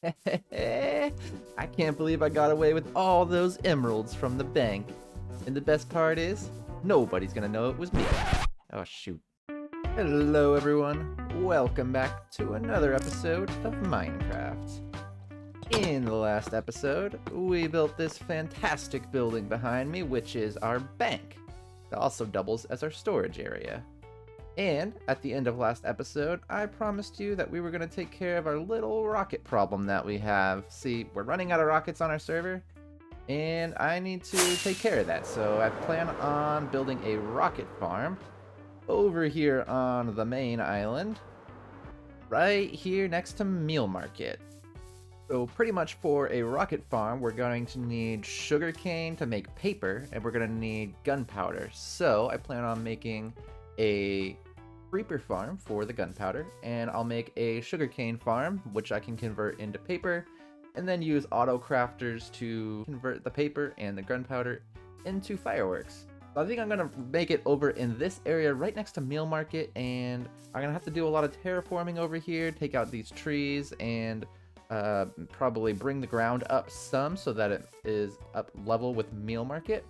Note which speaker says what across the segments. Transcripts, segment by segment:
Speaker 1: I can't believe I got away with all those emeralds from the bank. And the best part is, nobody's gonna know it was me. Oh shoot. Hello everyone, welcome back to another episode of Minecraft. In the last episode, we built this fantastic building behind me, which is our bank. It also doubles as our storage area. And at the end of last episode, I promised you that we were going to take care of our little rocket problem that we have. See, we're running out of rockets on our server, and I need to take care of that. So I plan on building a rocket farm over here on the main island, right here next to Meal Market. So pretty much for a rocket farm, we're going to need sugarcane to make paper, and we're going to need gunpowder. So I plan on making a creeper farm for the gunpowder, and I'll make a sugarcane farm, which I can convert into paper, and then use auto crafters to convert the paper and the gunpowder into fireworks. So I think I'm gonna make it over in this area right next to Meal Market, and I'm gonna have to do a lot of terraforming over here, take out these trees, and probably bring the ground up some so that it is up level with Meal Market.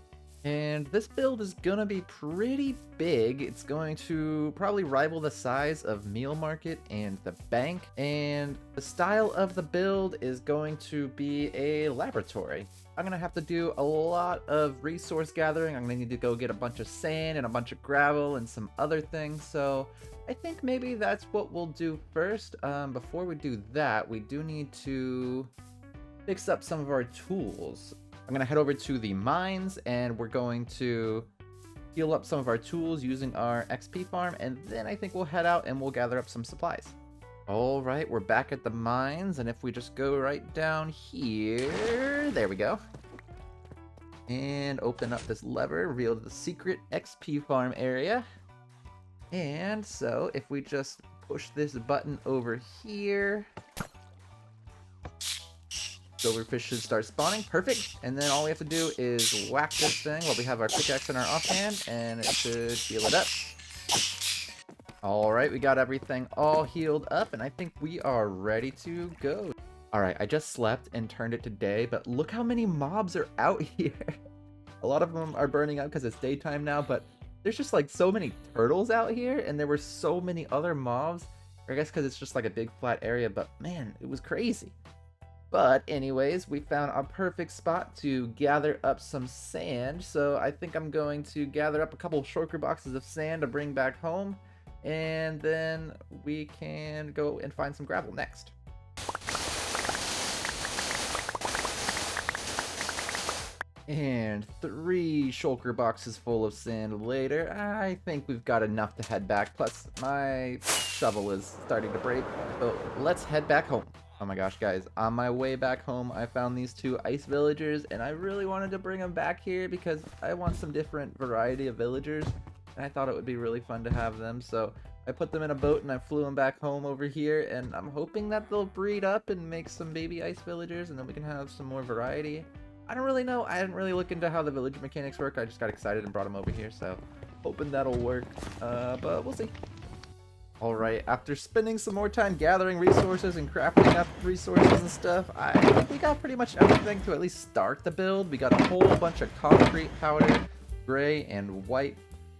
Speaker 1: And this build is gonna be pretty big. It's going to probably rival the size of Meal Market and the bank. And the style of the build is going to be a laboratory. I'm gonna have to do a lot of resource gathering. I'm gonna need to go get a bunch of sand and a bunch of gravel and some other things. So I think maybe that's what we'll do first. Before we do that, we do need to fix up some of our tools. I'm going to head over to the mines, and we're going to heal up some of our tools using our XP farm, and then I think we'll head out and we'll gather up some supplies. Alright, we're back at the mines, and if we just go right down here, there we go. And open up this lever, reveal the secret XP farm area. And so, if we just push this button over here, silverfish should start spawning. Perfect. And then all we have to do is whack this thing while we have our pickaxe in our offhand, and it should heal it up. Alright, we got everything all healed up, and I think we are ready to go. Alright, I just slept and turned it to day, but look how many mobs are out here. A lot of them are burning up because it's daytime now, but there's just like so many turtles out here, and there were so many other mobs. I guess because it's just like a big flat area, but man, it was crazy. But anyways, we found a perfect spot to gather up some sand, so I think I'm going to gather up a couple shulker boxes of sand to bring back home, and then we can go and find some gravel next. And 3 shulker boxes full of sand later, I think we've got enough to head back, plus my shovel is starting to break, so let's head back home. Oh my gosh, guys, on my way back home, I found these 2 ice villagers, and I really wanted to bring them back here because I want some different variety of villagers, and I thought it would be really fun to have them, so I put them in a boat and I flew them back home over here, and I'm hoping that they'll breed up and make some baby ice villagers, and then we can have some more variety. I don't really know. I didn't really look into how the village mechanics work. I just got excited and brought them over here, so hoping that'll work, but we'll see. Alright, after spending some more time gathering resources and crafting up resources and stuff, I think we got pretty much everything to at least start the build. We got a whole bunch of concrete powder, gray and white.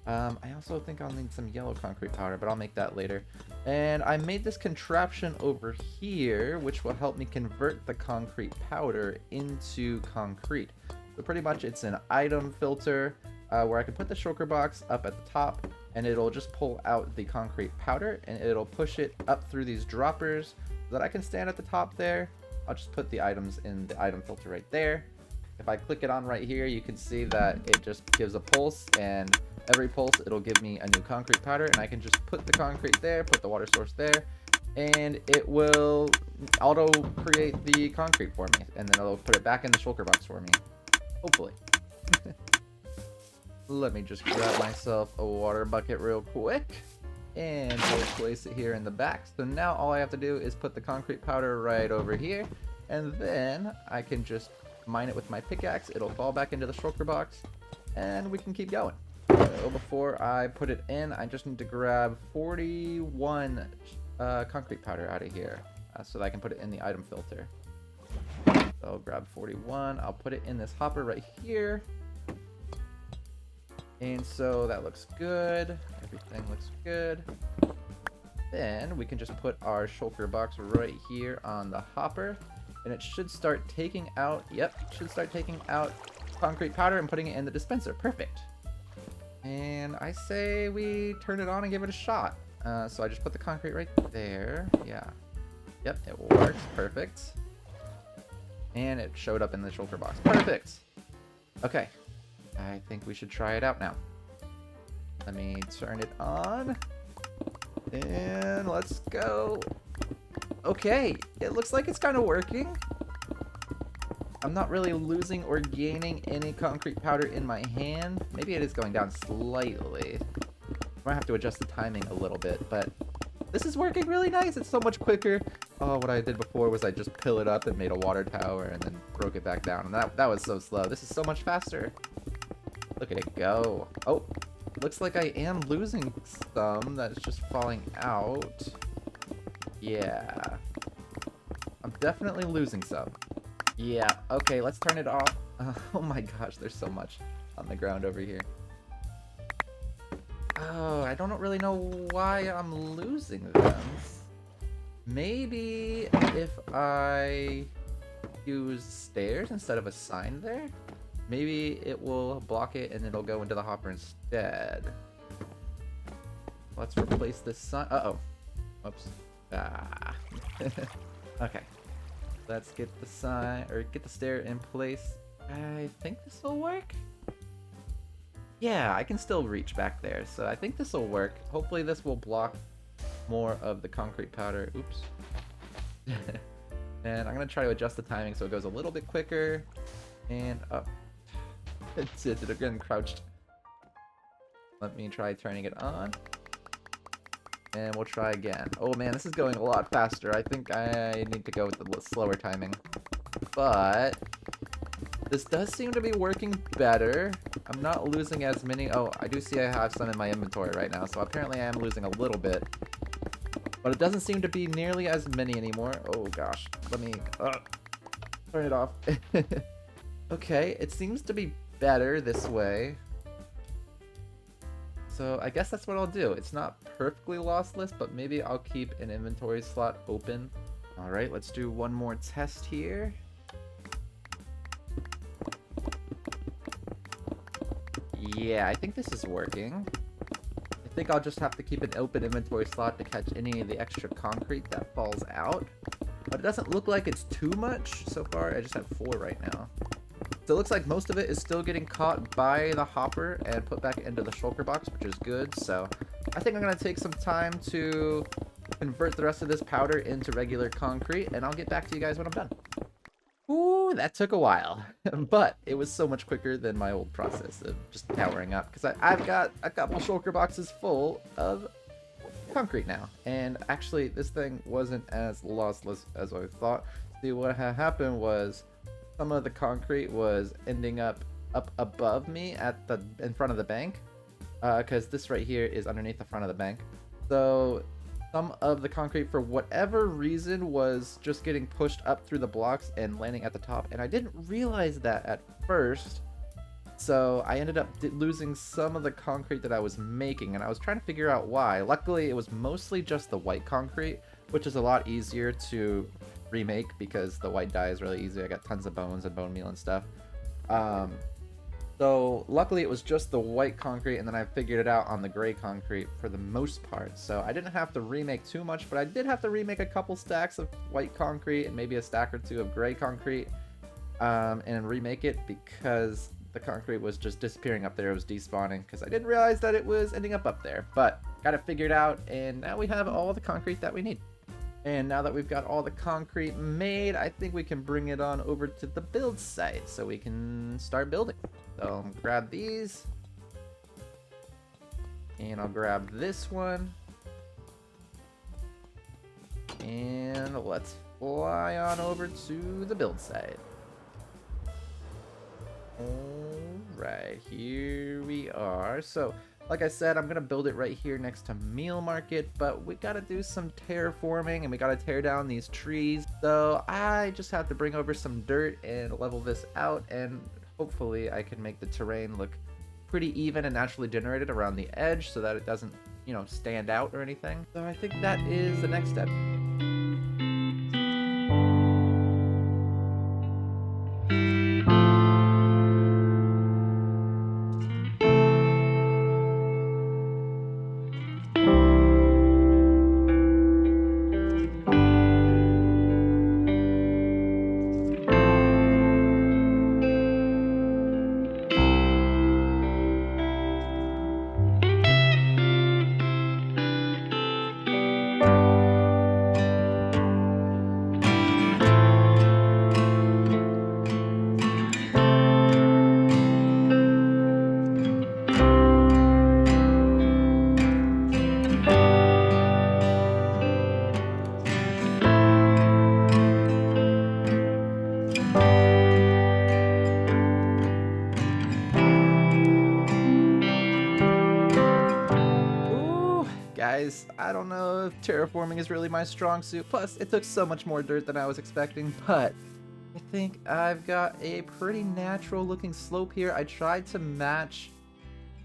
Speaker 1: I also think I'll need some yellow concrete powder, but I'll make that later. And I made this contraption over here, which will help me convert the concrete powder into concrete. So pretty much it's an item filter where I can put the shulker box up at the top, and it'll just pull out the concrete powder, and it'll push it up through these droppers so that I can stand at the top there. I'll just put the items in the item filter right there. If I click it on right here, you can see that it just gives a pulse, and every pulse it'll give me a new concrete powder, and I can just put the concrete there, put the water source there, and it will auto create the concrete for me, and then it'll put it back in the shulker box for me, hopefully. Let me just grab myself a water bucket real quick, and we'll place it here in the back. So now all I have to do is put the concrete powder right over here, and then I can just mine it with my pickaxe. It'll fall back into the shulker box, and we can keep going. So before I put it in, I just need to grab 41 concrete powder out of here so that I can put it in the item filter. So I'll grab 41. I'll put it in this hopper right here. And so that looks good. Everything looks good. Then we can just put our shulker box right here on the hopper. And it should start taking out, should start taking out concrete powder and putting it in the dispenser. Perfect. And I say we turn it on and give it a shot. So I just put the concrete right there. Yeah. Yep, it works. Perfect. And it showed up in the shulker box. Perfect. Okay. I think we should try it out now. Let me turn it on. And let's go. Okay. It looks like it's kind of working. I'm not really losing or gaining any concrete powder in my hand. Maybe it is going down slightly. I might have to adjust the timing a little bit, but this is working really nice. It's so much quicker. Oh, what I did before was I just pill it up and made a water tower and then broke it back down. And that was so slow. This is so much faster. Look at it go. Oh, looks like I am losing some. That's just falling out. Yeah. I'm definitely losing some. Yeah, okay, let's turn it off. Oh my gosh, there's so much on the ground over here. Oh, I don't really know why I'm losing them. Maybe if I use stairs instead of a sign there, maybe it will block it and it'll go into the hopper instead. Let's replace this sign. Uh-oh. Oops. Ah. Okay. Let's get the sign, or get the stair in place. I think this will work. Yeah, I can still reach back there, so I think this will work. Hopefully this will block more of the concrete powder. Oops. And I'm gonna try to adjust the timing so it goes a little bit quicker. And up. It's again crouched. Let me try turning it on. And we'll try again. Oh man, this is going a lot faster. I think I need to go with the slower timing. But this does seem to be working better. I'm not losing as many. Oh, I do see I have some in my inventory right now. So apparently I am losing a little bit. But it doesn't seem to be nearly as many anymore. Oh gosh. Let me turn it off. Okay, it seems to be better this way. So I guess that's what I'll do. It's not perfectly lossless, but maybe I'll keep an inventory slot open. All right, let's do one more test here. Yeah, I think this is working. I think I'll just have to keep an open inventory slot to catch any of the extra concrete that falls out. But it doesn't look like it's too much so far. I just have 4 right now. So it looks like most of it is still getting caught by the hopper and put back into the shulker box, which is good. So I think I'm going to take some time to convert the rest of this powder into regular concrete, and I'll get back to you guys when I'm done. Ooh, that took a while, but it was so much quicker than my old process of just powering up, because I've got a couple shulker boxes full of concrete now. And actually, this thing wasn't as lossless as I thought. See, what had happened was some of the concrete was ending up above me in front of the bank, because this right here is underneath the front of the bank. So some of the concrete, for whatever reason, was just getting pushed up through the blocks and landing at the top, and I didn't realize that at first. So I ended up losing some of the concrete that I was making, and I was trying to figure out why. Luckily, it was mostly just the white concrete, which is a lot easier to remake because the white dye is really easy. I got tons of bones and bone meal and stuff. So luckily it was just the white concrete, and then I figured it out on the gray concrete for the most part. So I didn't have to remake too much, but I did have to remake a couple stacks of white concrete and maybe a stack or 2 of gray concrete, and remake it because the concrete was just disappearing up there. It was despawning because I didn't realize that it was ending up there. But got it figured out, and now we have all the concrete that we need. And now that we've got all the concrete made, I think we can bring it on over to the build site so we can start building. So grab these. And I'll grab this one. And let's fly on over to the build site. Alright, here we are. So Like I said, I'm gonna build it right here next to Meal Market, but we gotta do some terraforming and we gotta tear down these trees. So I just have to bring over some dirt and level this out, and hopefully I can make the terrain look pretty even and naturally generated around the edge so that it doesn't, stand out or anything. So I think that is the next step. Guys, I don't know if terraforming is really my strong suit. Plus, it took so much more dirt than I was expecting, but I think I've got a pretty natural looking slope here. I tried to match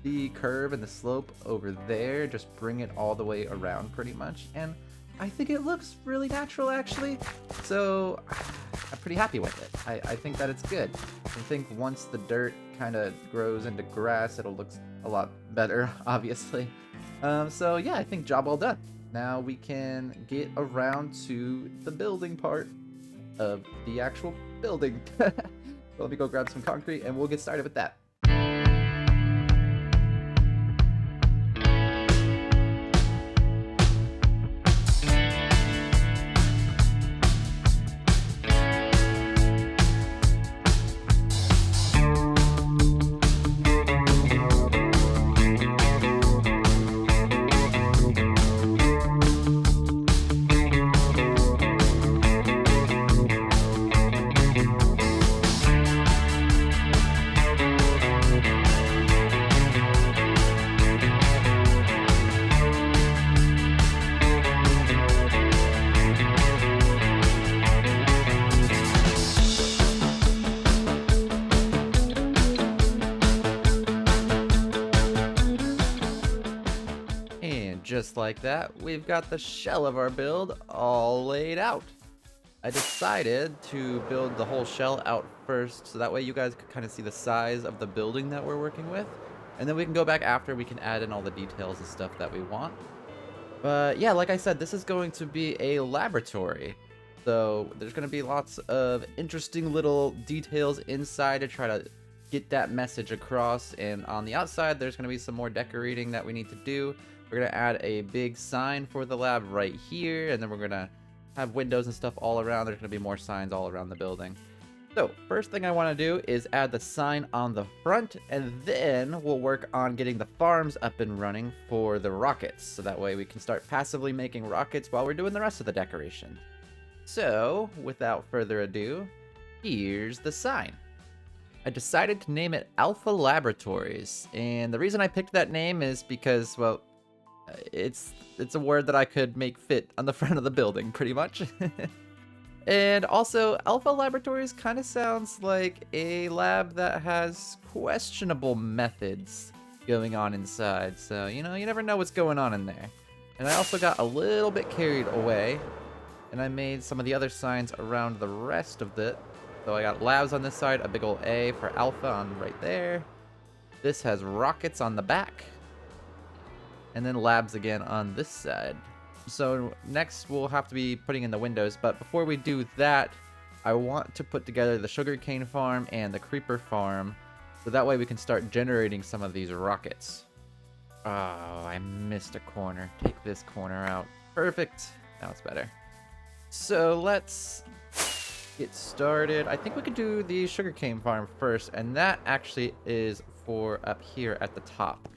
Speaker 1: the curve and the slope over there, just bring it all the way around pretty much, and I think it looks really natural actually. So I'm pretty happy with it. I think that it's good. I think once the dirt kind of grows into grass, it'll look a lot better, obviously. So yeah, I think job well done. Now we can get around to the building part of the actual building. So let me go grab some concrete and we'll get started with that. Just like that, we've got the shell of our build all laid out. I decided to build the whole shell out first, so that way you guys could kind of see the size of the building that we're working with. And then we can go back after, we can add in all the details and stuff that we want. But yeah, like I said, this is going to be a laboratory. So there's going to be lots of interesting little details inside to try to get that message across. And on the outside, there's going to be some more decorating that we need to do. We're going to add a big sign for the lab right here, and then we're going to have windows and stuff all around. There's going to be more signs all around the building. So, first thing I want to do is add the sign on the front, and then we'll work on getting the farms up and running for the rockets. So that way we can start passively making rockets while we're doing the rest of the decoration. So, without further ado, here's the sign. I decided to name it Alpha Laboratories, and the reason I picked that name is because, well, it's a word that I could make fit on the front of the building, pretty much. And also, Alpha Laboratories kind of sounds like a lab that has questionable methods going on inside. So, you never know what's going on in there. And I also got a little bit carried away, and I made some of the other signs around the rest of it. So I got labs on this side, a big old A for Alpha on right there. This has rockets on the back. And then labs again on this side. So next we'll have to be putting in the windows, but before we do that, I want to put together the Sugarcane Farm and the Creeper Farm, so that way we can start generating some of these rockets. Oh, I missed a corner. Take this corner out. Perfect. Now it's better. So let's get started. I think we could do the Sugarcane Farm first, and that actually is for up here at the top.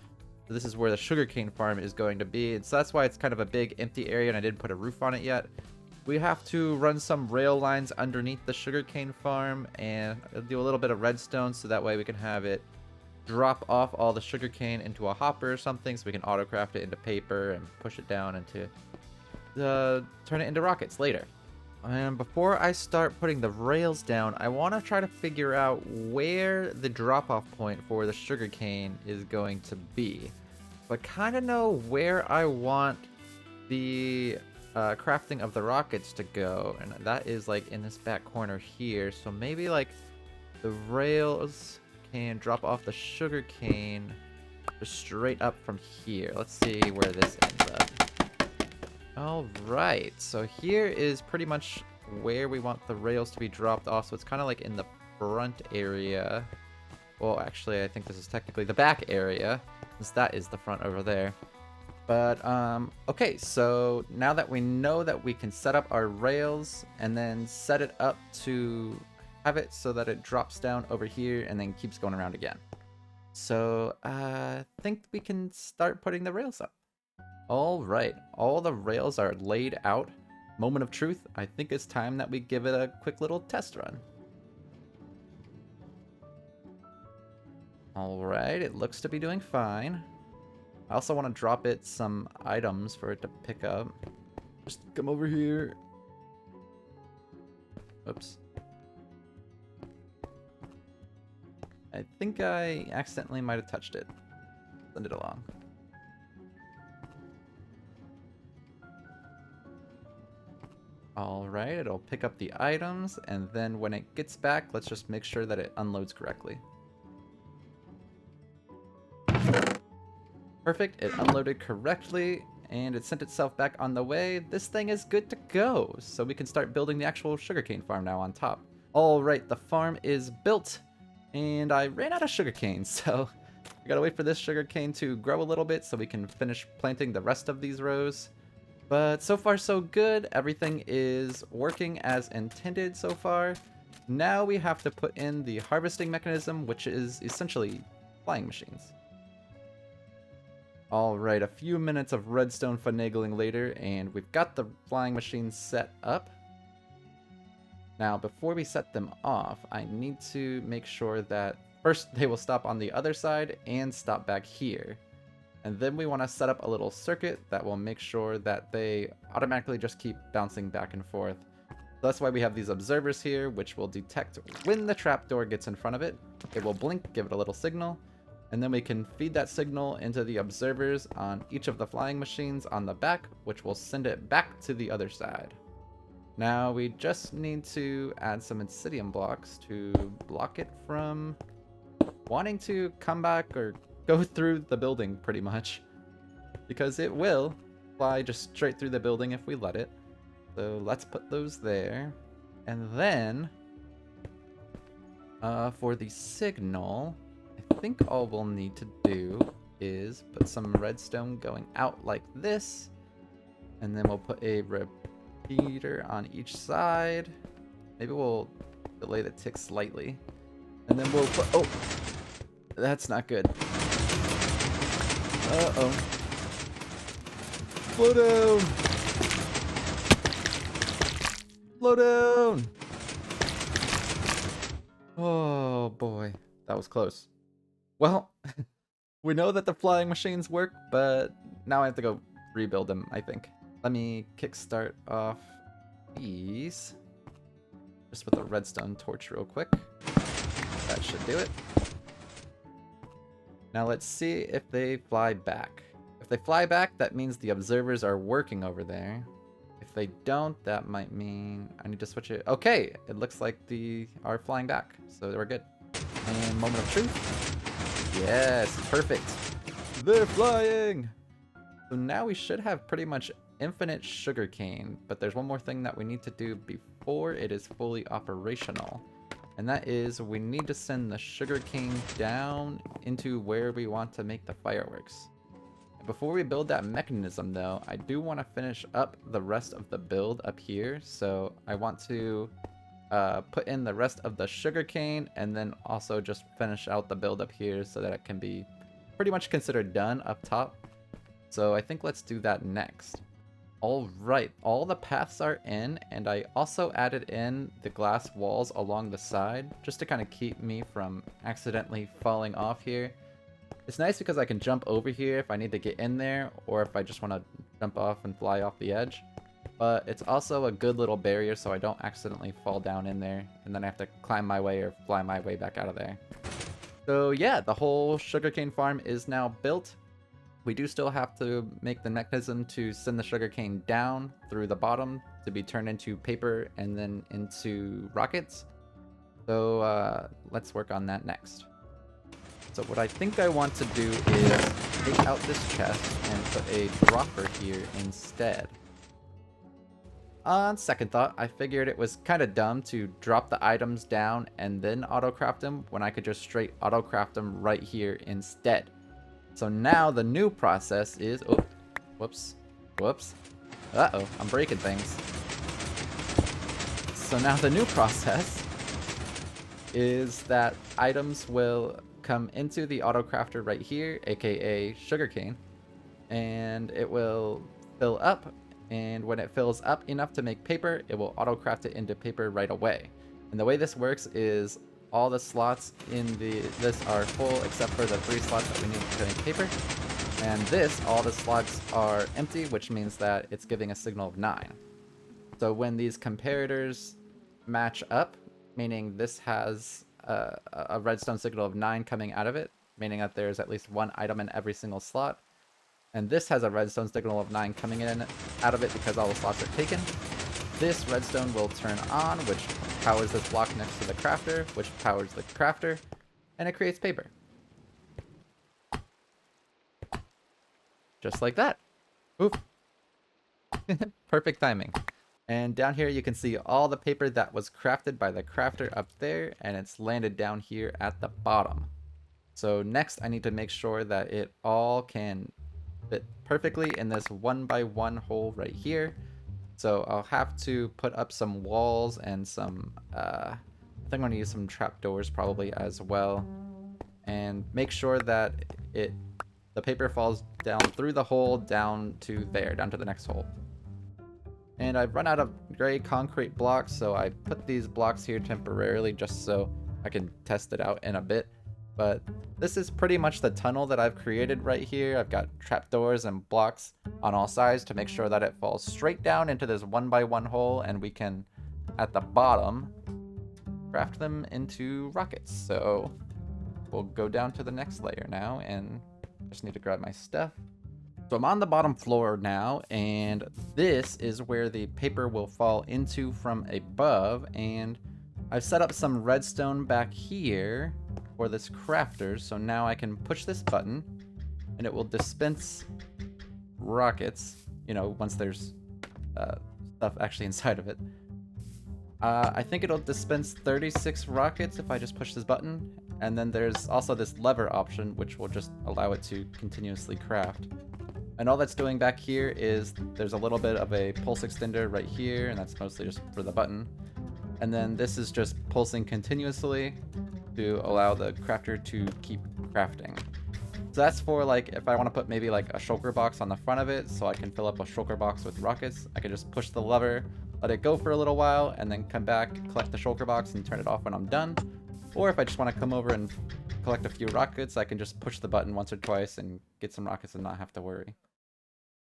Speaker 1: So this is where the Sugarcane Farm is going to be, and so that's why it's kind of a big empty area and I didn't put a roof on it yet. We have to run some rail lines underneath the Sugarcane Farm and do a little bit of redstone so that way we can have it drop off all the sugarcane into a hopper or something so we can autocraft it into paper and push it down into turn it into rockets later. And before I start putting the rails down, I want to try to figure out where the drop-off point for the sugarcane is going to be. But kind of know where I want the crafting of the rockets to go, and that is like in this back corner here. So maybe like the rails can drop off the sugarcane just straight up from here. Let's see where this ends up. Alright, so here is pretty much where we want the rails to be dropped off. So it's kind of like in the front area. Well, actually, I think this is technically the back area, since that is the front over there. But, okay, so now that we know that we can set up our rails and then set it up to have it so that it drops down over here and then keeps going around again. So, I think we can start putting the rails up. Alright, all the rails are laid out. Moment of truth, I think it's time that we give it a quick little test run. Alright, it looks to be doing fine. I also want to drop it some items for it to pick up. Just come over here. Oops. I think I accidentally might have touched it. Send it along. Alright, it'll pick up the items, and then when it gets back, let's just make sure that it unloads correctly. Perfect, it unloaded correctly, and it sent itself back on the way. This thing is good to go, so we can start building the actual sugarcane farm now on top. Alright, the farm is built, and I ran out of sugarcane, so we gotta wait for this sugarcane to grow a little bit so we can finish planting the rest of these rows. But so far so good, everything is working as intended so far. Now we have to put in the harvesting mechanism, which is essentially flying machines. Alright, a few minutes of redstone finagling later, and we've got the flying machines set up. Now, before we set them off, I need to make sure that first they will stop on the other side and stop back here. And then we want to set up a little circuit that will make sure that they automatically just keep bouncing back and forth. So that's why we have these observers here, which will detect when the trapdoor gets in front of it. It will blink, give it a little signal, and then we can feed that signal into the observers on each of the flying machines on the back, which will send it back to the other side. Now we just need to add some obsidian blocks to block it from wanting to come back or go through the building pretty much, because it will fly just straight through the building if we let it. So let's put those there. And then for the signal, I think all we'll need to do is put some redstone going out like this, and then we'll put a repeater on each side. Maybe we'll delay the tick slightly, and then we'll put, oh, that's not good. Uh-oh. Slow down! Slow down! Oh boy, that was close. Well, we know that the flying machines work, but now I have to go rebuild them, I think. Let me kickstart off these. Just with a redstone torch real quick. That should do it. Now let's see if they fly back. If they fly back, that means the observers are working over there. If they don't, that might mean I need to switch it. Okay, it looks like they are flying back, so we're good. And moment of truth. Yes, perfect. They're flying! So now we should have pretty much infinite sugarcane, but there's one more thing that we need to do before it is fully operational. And that is, we need to send the sugarcane down into where we want to make the fireworks. Before we build that mechanism though, I do want to finish up the rest of the build up here. So I want to put in the rest of the sugarcane and then also just finish out the build up here so that it can be pretty much considered done up top. So I think let's do that next. Alright, all the paths are in, and I also added in the glass walls along the side, just to kind of keep me from accidentally falling off here. It's nice because I can jump over here if I need to get in there, or if I just want to jump off and fly off the edge. But it's also a good little barrier so I don't accidentally fall down in there, and then I have to climb my way or fly my way back out of there. So yeah, the whole sugarcane farm is now built. We do still have to make the mechanism to send the sugarcane down through the bottom to be turned into paper and then into rockets. So let's work on that next. So what I think I want to do is take out this chest and put a dropper here instead. On second thought, I figured it was kind of dumb to drop the items down and then auto-craft them when I could just straight auto-craft them right here instead. So now the new process is... Oh, whoops. Whoops. Uh-oh, I'm breaking things. So now the new process is that items will come into the auto-crafter right here, aka sugarcane, and it will fill up, and when it fills up enough to make paper, it will auto-craft it into paper right away. And the way this works is all the slots in this are full except for the 3 slots that we need to make paper. And this, all the slots are empty, which means that it's giving a signal of 9. So when these comparators match up, meaning this has a redstone signal of 9 coming out of it, meaning that there's at least 1 item in every single slot, and this has a redstone signal of 9 coming in out of it because all the slots are taken, this redstone will turn on, which powers this block next to the crafter, which powers the crafter, and it creates paper. Just like that. Oof. Perfect timing. And down here you can see all the paper that was crafted by the crafter up there, and it's landed down here at the bottom. So next I need to make sure that it all can fit perfectly in this 1x1 hole right here. So I'll have to put up some walls and some, I think I'm going to use some trapdoors probably as well. And make sure that the paper falls down through the hole down to there, down to the next hole. And I've run out of gray concrete blocks, so I put these blocks here temporarily just so I can test it out in a bit. But this is pretty much the tunnel that I've created right here. I've got trapdoors and blocks on all sides to make sure that it falls straight down into this 1x1 hole, and we can, at the bottom, craft them into rockets. So we'll go down to the next layer now, and just need to grab my stuff. So I'm on the bottom floor now, and this is where the paper will fall into from above, and I've set up some redstone back here for this crafter, so now I can push this button and it will dispense rockets, you know, once there's stuff actually inside of it. I think it'll dispense 36 rockets if I just push this button, and then there's also this lever option which will just allow it to continuously craft. And all that's doing back here is there's a little bit of a pulse extender right here, and that's mostly just for the button. And then this is just pulsing continuously to allow the crafter to keep crafting. So that's for like if I want to put maybe like a shulker box on the front of it so I can fill up a shulker box with rockets. I can just push the lever, let it go for a little while, and then come back, collect the shulker box, and turn it off when I'm done. Or if I just want to come over and collect a few rockets, I can just push the button once or twice and get some rockets and not have to worry.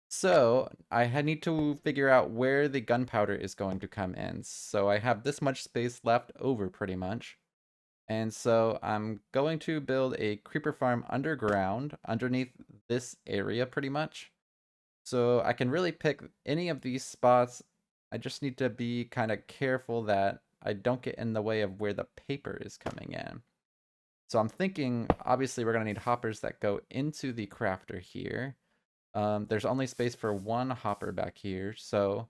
Speaker 1: So I need to figure out where the gunpowder is going to come in. So I have this much space left over pretty much. And so I'm going to build a creeper farm underground underneath this area pretty much. So I can really pick any of these spots. I just need to be kind of careful that I don't get in the way of where the paper is coming in. So I'm thinking, obviously we're going to need hoppers that go into the crafter here. There's only space for 1 hopper back here, so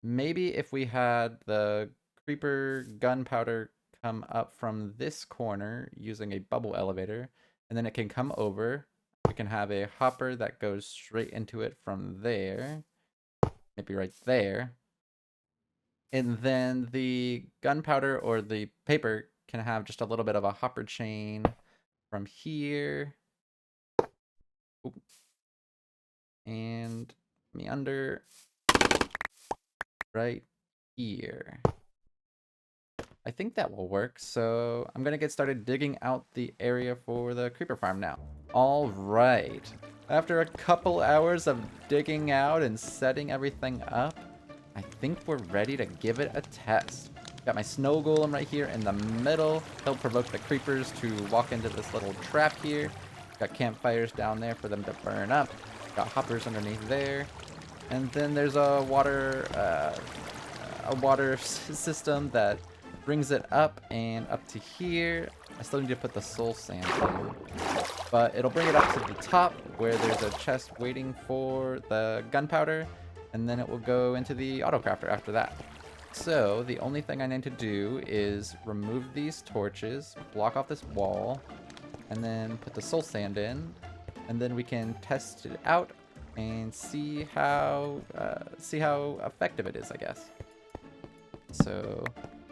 Speaker 1: maybe if we had the creeper gunpowder come up from this corner using a bubble elevator, and then it can come over, we can have a hopper that goes straight into it from there, maybe right there, and then the gunpowder or the paper can have just a little bit of a hopper chain from here. Ooh. And me under right here. I think that will work, so I'm gonna get started digging out the area for the creeper farm now. All right. After a couple hours of digging out and setting everything up, I think we're ready to give it a test. Got my snow golem right here in the middle. He'll provoke the creepers to walk into this little trap here. Got campfires down there for them to burn up. Got hoppers underneath there. And then there's a water system that brings it up and up to here. I still need to put the soul sand in, but it'll bring it up to the top where there's a chest waiting for the gunpowder, and then it will go into the autocrafter after that. So the only thing I need to do is remove these torches, block off this wall, and then put the soul sand in, and then we can test it out and see how effective it is, I guess. So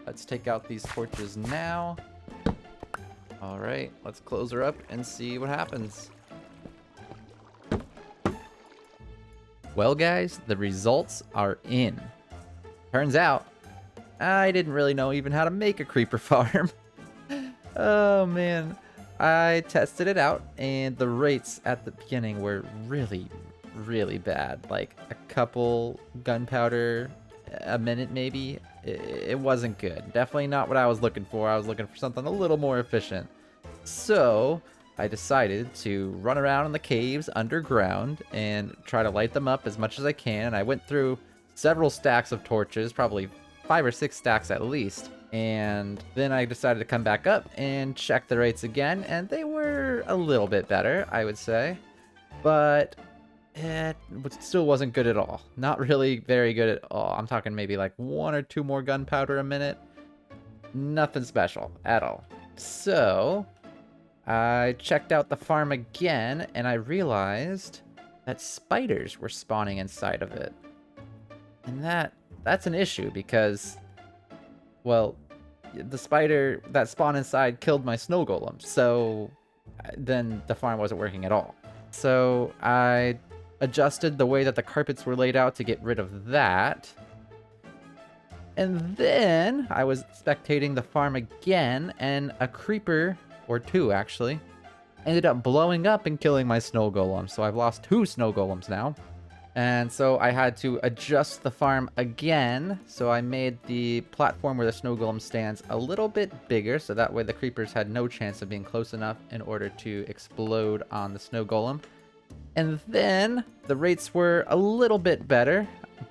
Speaker 1: let's take out these torches now. All right, let's close her up and see what happens. Well, guys, the results are in. Turns out, I didn't really know even how to make a creeper farm. Oh, man. I tested it out, and the rates at the beginning were really, really bad. Like, a couple gunpowder a minute, maybe. It wasn't good. Definitely not what I was looking for. I was looking for something a little more efficient. So I decided to run around in the caves underground and try to light them up as much as I can. I went through several stacks of torches, probably 5 or 6 stacks at least. And then I decided to come back up and check the rates again, and they were a little bit better, I would say. But it still wasn't good at all. Not really very good at all. I'm talking maybe like 1 or 2 more gunpowder a minute. Nothing special at all. So I checked out the farm again, and I realized that spiders were spawning inside of it. And that's an issue because, well, the spider that spawned inside killed my snow golem. So then the farm wasn't working at all. So I adjusted the way that the carpets were laid out to get rid of that. And then I was spectating the farm again, and a creeper, or 2 actually, ended up blowing up and killing my snow golem. So I've lost 2 snow golems now. And so I had to adjust the farm again. So I made the platform where the snow golem stands a little bit bigger, so that way the creepers had no chance of being close enough in order to explode on the snow golem. And then the rates were a little bit better,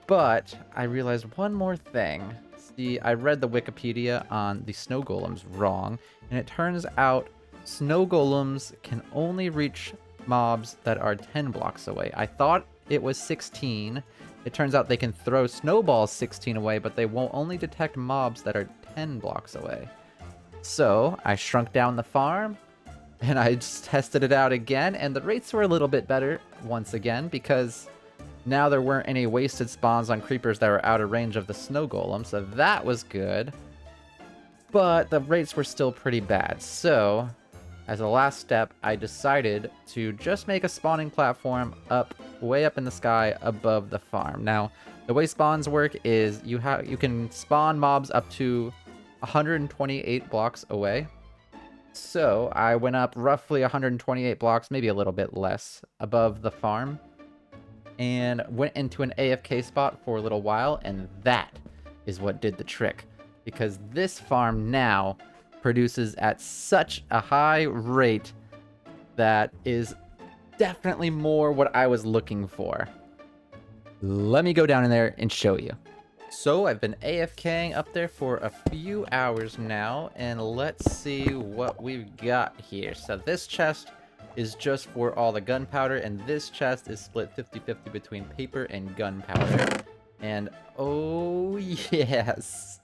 Speaker 1: but I realized one more thing. See, I read the Wikipedia on the snow golems wrong, and it turns out snow golems can only reach mobs that are 10 blocks away. I thought it was 16. It turns out they can throw snowballs 16 away, but they won't only detect mobs that are 10 blocks away. So I shrunk down the farm, and I just tested it out again, and the rates were a little bit better once again, because now there weren't any wasted spawns on creepers that were out of range of the snow golem, so that was good. But the rates were still pretty bad, so as a last step, I decided to just make a spawning platform way up in the sky above the farm. Now, the way spawns work is you can spawn mobs up to 128 blocks away. So I went up roughly 128 blocks, maybe a little bit less, above the farm, and went into an AFK spot for a little while, and that is what did the trick. Because this farm now produces at such a high rate that is definitely more what I was looking for. Let me go down in there and show you. So I've been AFKing up there for a few hours now, and let's see what we've got here. So this chest is just for all the gunpowder, and this chest is split 50-50 between paper and gunpowder. And oh yes.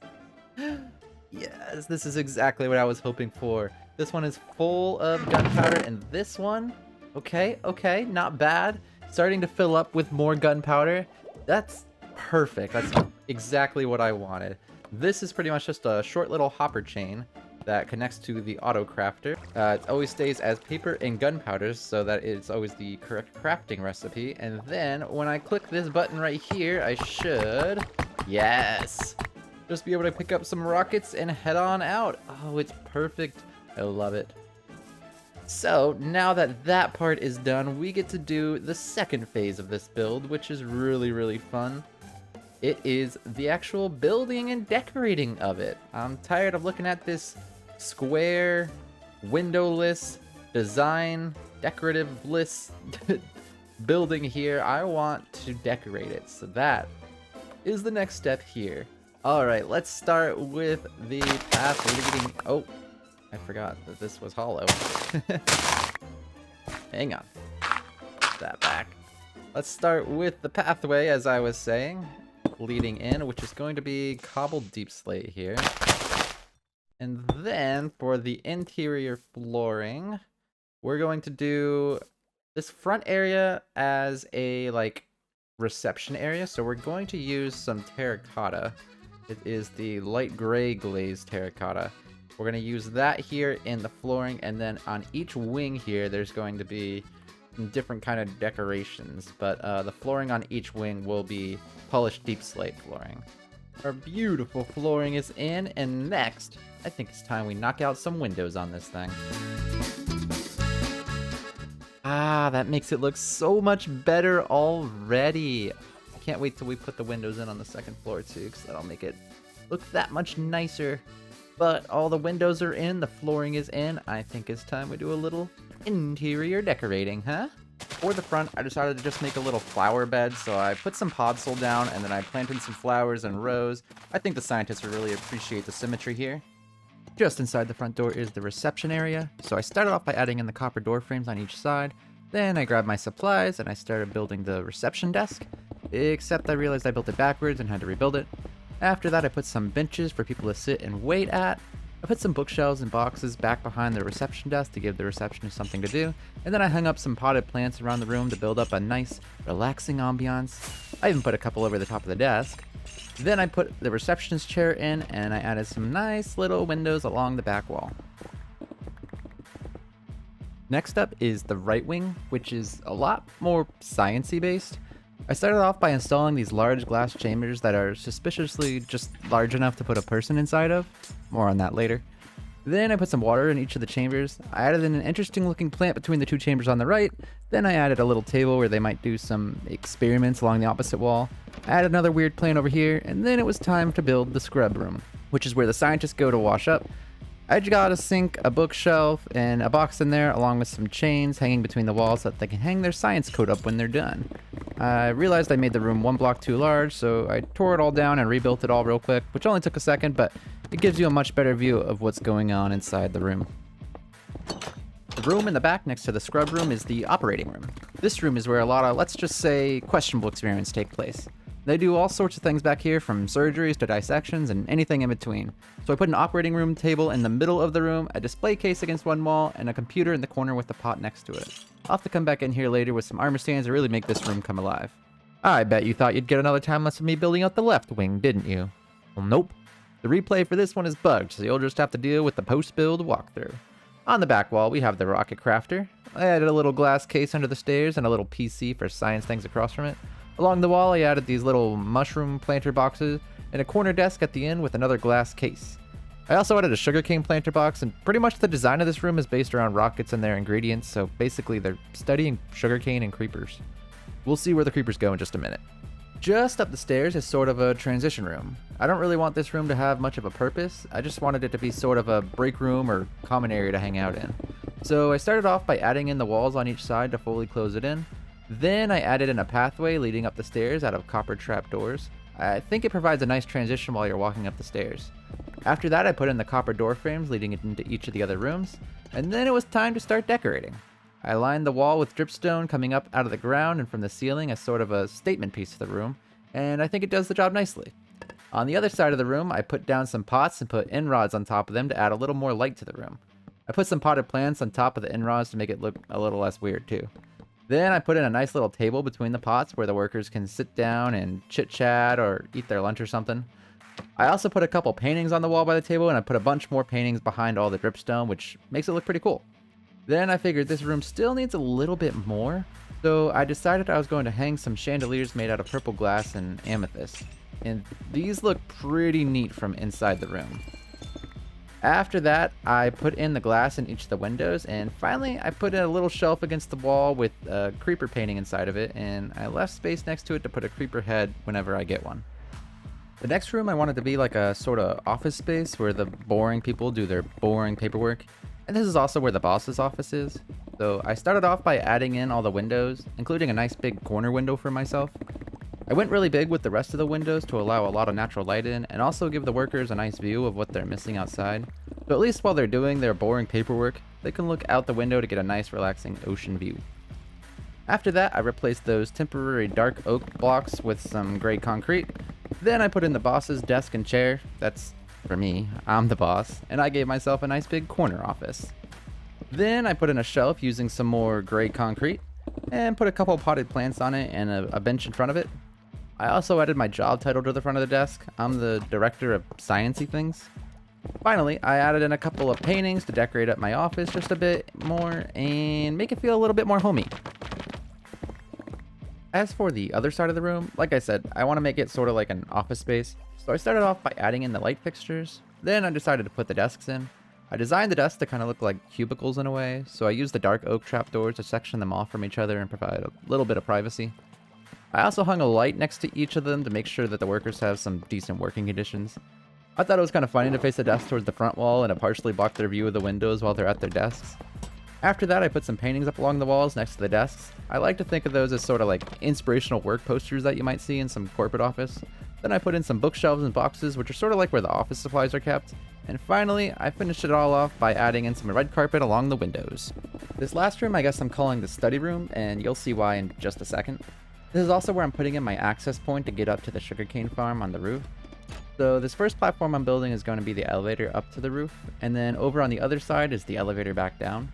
Speaker 1: Yes, this is exactly what I was hoping for. This one is full of gunpowder, and this one, okay, not bad. Starting to fill up with more gunpowder. That's perfect. That's exactly what I wanted. This is pretty much just a short little hopper chain that connects to the auto crafter. It always stays as paper and gunpowder so that it's always the correct crafting recipe. And then when I click this button right here, I should, yes, just be able to pick up some rockets and head on out. Oh, it's perfect. I love it. So now that that part is done, we get to do the second phase of this build, which is really, really fun. It is the actual building and decorating of it. I'm tired of looking at this square, windowless, design, decorative bliss building here. I want to decorate it. So that is the next step here. All right, let's start with the path leading. Oh, I forgot that this was hollow. Hang on. Put that back. Let's start with the pathway, as I was saying, leading in, which is going to be cobbled deep slate here. And then for the interior flooring, we're going to do this front area as a like reception area. So we're going to use some terracotta. It is the light gray glazed terracotta. We're going to use that here in the flooring, and then on each wing here there's going to be different kind of decorations, but the flooring on each wing will be polished deep slate flooring. Our beautiful flooring is in, and next I think it's time we knock out some windows on this thing. Ah, that makes it look so much better already. I can't wait till we put the windows in on the second floor too, because that'll make it look that much nicer. But all the windows are in, the flooring is in. I think it's time we do a little interior decorating, huh? For the front, I decided to just make a little flower bed, so I put some podzol down and then I planted some flowers in rows. I think the scientists will really appreciate the symmetry here. Just inside the front door is the reception area, so I started off by adding in the copper door frames on each side. Then I grabbed my supplies and I started building the reception desk, except I realized I built it backwards and had to rebuild it. After that, I put some benches for people to sit and wait at. I put some bookshelves and boxes back behind the reception desk to give the receptionist something to do, and then I hung up some potted plants around the room to build up a nice, relaxing ambiance. I even put a couple over the top of the desk. Then I put the receptionist chair in, and I added some nice little windows along the back wall. Next up is the right wing, which is a lot more science-y based. I started off by installing these large glass chambers that are suspiciously just large enough to put a person inside of. More on that later. Then I put some water in each of the chambers. I added in an interesting looking plant between the two chambers on the right. Then I added a little table where they might do some experiments along the opposite wall. I added another weird plant over here, and then it was time to build the scrub room, which is where the scientists go to wash up. I got a sink, a bookshelf, and a box in there, along with some chains hanging between the walls so that they can hang their science coat up when they're done. I realized I made the room one block too large, so I tore it all down and rebuilt it all real quick, which only took a second, but it gives you a much better view of what's going on inside the room. The room in the back next to the scrub room is the operating room. This room is where a lot of, let's just say, questionable experiments take place. They do all sorts of things back here, from surgeries to dissections and anything in between. So I put an operating room table in the middle of the room, a display case against one wall, and a computer in the corner with the pot next to it. I'll have to come back in here later with some armor stands to really make this room come alive. I bet you thought you'd get another time lapse of me building out the left wing, didn't you? Well, nope. The replay for this one is bugged, so you'll just have to deal with the post-build walkthrough. On the back wall, we have the rocket crafter. I added a little glass case under the stairs and a little PC for science things across from it. Along the wall, I added these little mushroom planter boxes and a corner desk at the end with another glass case. I also added a sugarcane planter box, and pretty much the design of this room is based around rockets and their ingredients, so basically they're studying sugarcane and creepers. We'll see where the creepers go in just a minute. Just up the stairs is sort of a transition room. I don't really want this room to have much of a purpose, I just wanted it to be sort of a break room or common area to hang out in. So I started off by adding in the walls on each side to fully close it in. Then I added in a pathway leading up the stairs out of copper trapdoors. I think it provides a nice transition while you're walking up the stairs. After that, I put in the copper door frames leading into each of the other rooms, and then it was time to start decorating. I lined the wall with dripstone coming up out of the ground and from the ceiling as sort of a statement piece to the room, and I think it does the job nicely. On the other side of the room, I put down some pots and put end rods on top of them to add a little more light to the room. I put some potted plants on top of the end rods to make it look a little less weird too. Then I put in a nice little table between the pots where the workers can sit down and chit-chat or eat their lunch or something. I also put a couple paintings on the wall by the table, and I put a bunch more paintings behind all the dripstone, which makes it look pretty cool. Then I figured this room still needs a little bit more, so I decided I was going to hang some chandeliers made out of purple glass and amethyst. And these look pretty neat from inside the room. After that, I put in the glass in each of the windows, and finally I put in a little shelf against the wall with a creeper painting inside of it, and I left space next to it to put a creeper head whenever I get one. The next room I wanted to be like a sort of office space where the boring people do their boring paperwork, and this is also where the boss's office is. So I started off by adding in all the windows, including a nice big corner window for myself. I went really big with the rest of the windows to allow a lot of natural light in and also give the workers a nice view of what they're missing outside. So at least while they're doing their boring paperwork, they can look out the window to get a nice relaxing ocean view. After that, I replaced those temporary dark oak blocks with some gray concrete. Then I put in the boss's desk and chair. That's for me, I'm the boss, and I gave myself a nice big corner office. Then I put in a shelf using some more gray concrete and put a couple potted plants on it and a bench in front of it. I also added my job title to the front of the desk. I'm the director of sciencey things. Finally, I added in a couple of paintings to decorate up my office just a bit more and make it feel a little bit more homey. As for the other side of the room, like I said, I want to make it sort of like an office space. So I started off by adding in the light fixtures. Then I decided to put the desks in. I designed the desks to kind of look like cubicles in a way, so I used the dark oak trapdoors to section them off from each other and provide a little bit of privacy. I also hung a light next to each of them to make sure that the workers have some decent working conditions. I thought it was kind of funny to face the desk towards the front wall and it partially blocked their view of the windows while they're at their desks. After that, I put some paintings up along the walls next to the desks. I like to think of those as sort of like inspirational work posters that you might see in some corporate office. Then I put in some bookshelves and boxes, which are sort of like where the office supplies are kept. And finally, I finished it all off by adding in some red carpet along the windows. This last room I guess I'm calling the study room, and you'll see why in just a second. This is also where I'm putting in my access point to get up to the sugarcane farm on the roof. So this first platform I'm building is going to be the elevator up to the roof, and then over on the other side is the elevator back down.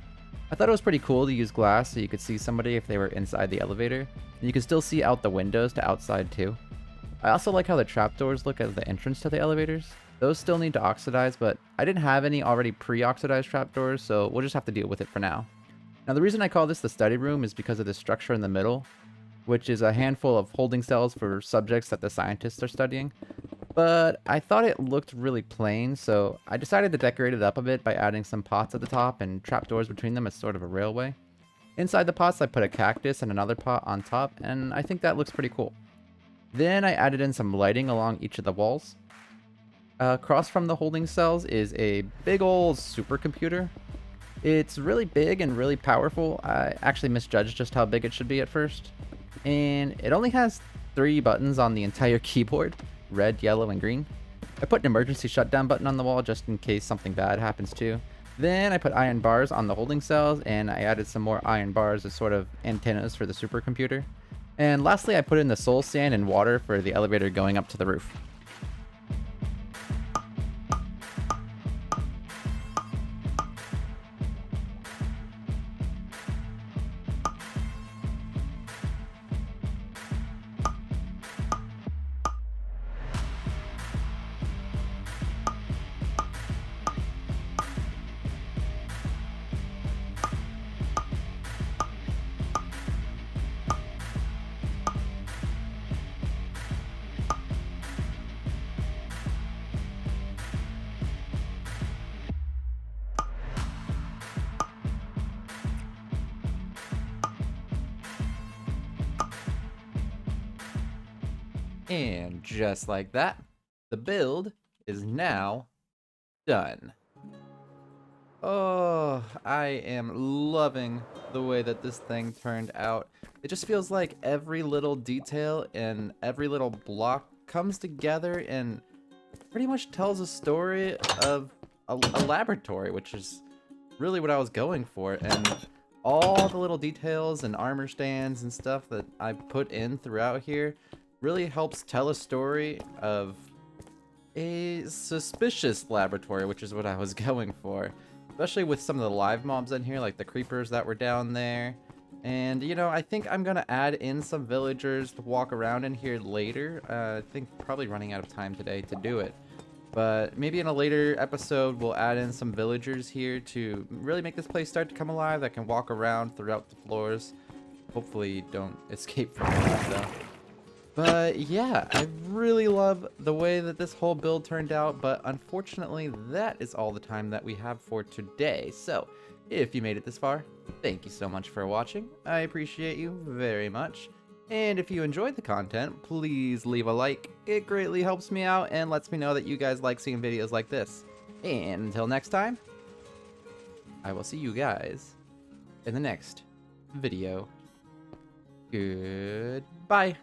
Speaker 1: I thought it was pretty cool to use glass so you could see somebody if they were inside the elevator, and you could still see out the windows to outside too. I also like how the trapdoors look as the entrance to the elevators. Those still need to oxidize, but I didn't have any already pre-oxidized trapdoors, so we'll just have to deal with it for now. Now the reason I call this the study room is because of this structure in the middle, which is a handful of holding cells for subjects that the scientists are studying. But I thought it looked really plain, so I decided to decorate it up a bit by adding some pots at the top and trapdoors between them as sort of a railway. Inside the pots I put a cactus and another pot on top, and I think that looks pretty cool. Then I added in some lighting along each of the walls. Across from the holding cells is a big old supercomputer. It's really big and really powerful. I actually misjudged just how big it should be at first. And it only has 3 buttons on the entire keyboard, red, yellow, and green. I put an emergency shutdown button on the wall just in case something bad happens too. Then I put iron bars on the holding cells, and I added some more iron bars as sort of antennas for the supercomputer. And lastly, I put in the soul sand and water for the elevator going up to the roof. And just like that, the build is now done. Oh, I am loving the way that this thing turned out. It just feels like every little detail and every little block comes together and pretty much tells a story of a laboratory, which is really what I was going for. And all the little details and armor stands and stuff that I put in throughout here really helps tell a story of a suspicious laboratory, which is what I was going for. Especially with some of the live mobs in here, like the creepers that were down there. And, you know, I think I'm going to add in some villagers to walk around in here later. I think probably running out of time today to do it. But maybe in a later episode, we'll add in some villagers here to really make this place start to come alive that can walk around throughout the floors. Hopefully don't escape from that, though. But yeah, I really love the way that this whole build turned out, but unfortunately, that is all the time that we have for today. So, if you made it this far, thank you so much for watching. I appreciate you very much. And if you enjoyed the content, please leave a like. It greatly helps me out and lets me know that you guys like seeing videos like this. And until next time, I will see you guys in the next video. Goodbye.